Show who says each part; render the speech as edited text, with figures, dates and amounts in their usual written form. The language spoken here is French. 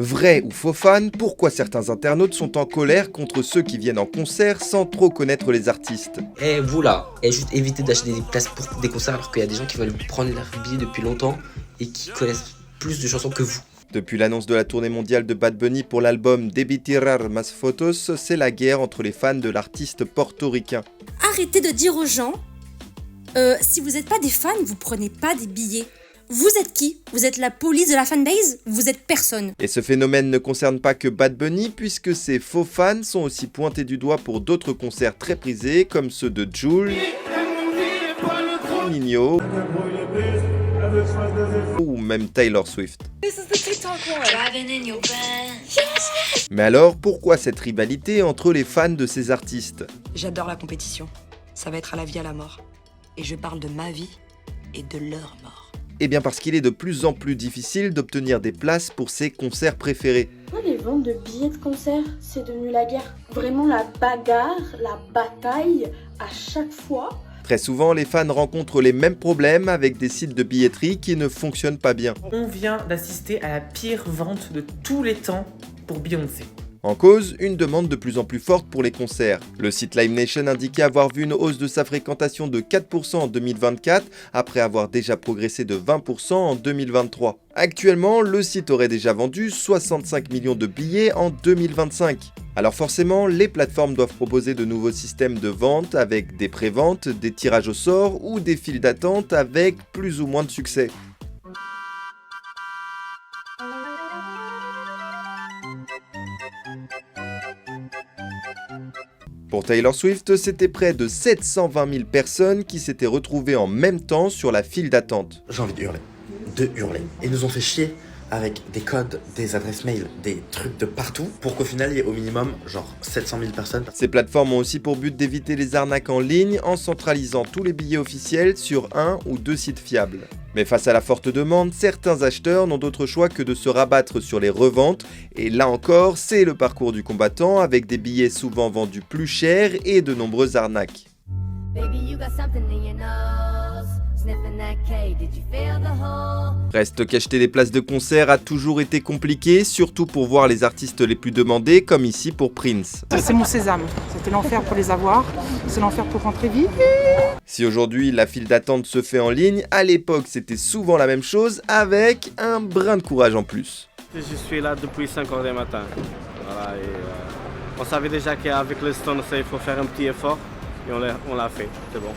Speaker 1: Vrai ou faux fan, pourquoi certains internautes sont en colère contre ceux qui viennent en concert sans trop connaître les artistes?
Speaker 2: Et vous là, et juste évitez d'acheter des places pour des concerts alors qu'il y a des gens qui veulent prendre leur billet depuis longtemps et qui connaissent plus de chansons que vous.
Speaker 1: Depuis l'annonce de la tournée mondiale de Bad Bunny pour l'album Debí Tirar Más Fotos, c'est la guerre entre les fans de l'artiste portoricain.
Speaker 3: Arrêtez de dire aux gens, si vous n'êtes pas des fans, vous prenez pas des billets. Vous êtes qui? Vous êtes la police de la fanbase? Vous êtes personne.
Speaker 1: Et ce phénomène ne concerne pas que Bad Bunny, puisque ces faux fans sont aussi pointés du doigt pour d'autres concerts très prisés, comme ceux de Jul, Nino ou même Taylor Swift. Mais alors, pourquoi cette rivalité entre les fans de ces artistes?
Speaker 4: J'adore la compétition. Ça va être à la vie à la mort. Et je parle de ma vie et de leur mort.
Speaker 1: Eh bien parce qu'il est de plus en plus difficile d'obtenir des places pour ses concerts préférés.
Speaker 5: Les ventes de billets de concert, c'est devenu la guerre. Vraiment la bagarre, la bataille à chaque fois.
Speaker 1: Très souvent, les fans rencontrent les mêmes problèmes avec des sites de billetterie qui ne fonctionnent pas bien.
Speaker 6: On vient d'assister à la pire vente de tous les temps pour Beyoncé.
Speaker 1: En cause, une demande de plus en plus forte pour les concerts. Le site Live Nation indiquait avoir vu une hausse de sa fréquentation de 4% en 2024, après avoir déjà progressé de 20% en 2023. Actuellement, le site aurait déjà vendu 65 millions de billets en 2025. Alors forcément, les plateformes doivent proposer de nouveaux systèmes de vente avec des préventes, des tirages au sort ou des files d'attente avec plus ou moins de succès. Pour Taylor Swift, c'était près de 720 000 personnes qui s'étaient retrouvées en même temps sur la file d'attente.
Speaker 7: J'ai envie de hurler. Ils nous ont fait chier avec des codes, des adresses mail, des trucs de partout, pour qu'au final il y ait au minimum genre 700 000 personnes.
Speaker 1: Ces plateformes ont aussi pour but d'éviter les arnaques en ligne en centralisant tous les billets officiels sur un ou deux sites fiables. Mais face à la forte demande, certains acheteurs n'ont d'autre choix que de se rabattre sur les reventes, et là encore, c'est le parcours du combattant avec des billets souvent vendus plus cher et de nombreuses arnaques. Reste qu'acheter des places de concert a toujours été compliqué, surtout pour voir les artistes les plus demandés, comme ici pour Prince.
Speaker 8: C'est mon sésame, c'était l'enfer pour les avoir, c'est l'enfer pour rentrer vite.
Speaker 1: Si aujourd'hui la file d'attente se fait en ligne, à l'époque c'était souvent la même chose, avec un brin de courage en plus.
Speaker 9: Je suis là depuis 5h du matin. Voilà, on savait déjà qu'avec le Stones, il faut faire un petit effort, et on l'a fait, c'est bon.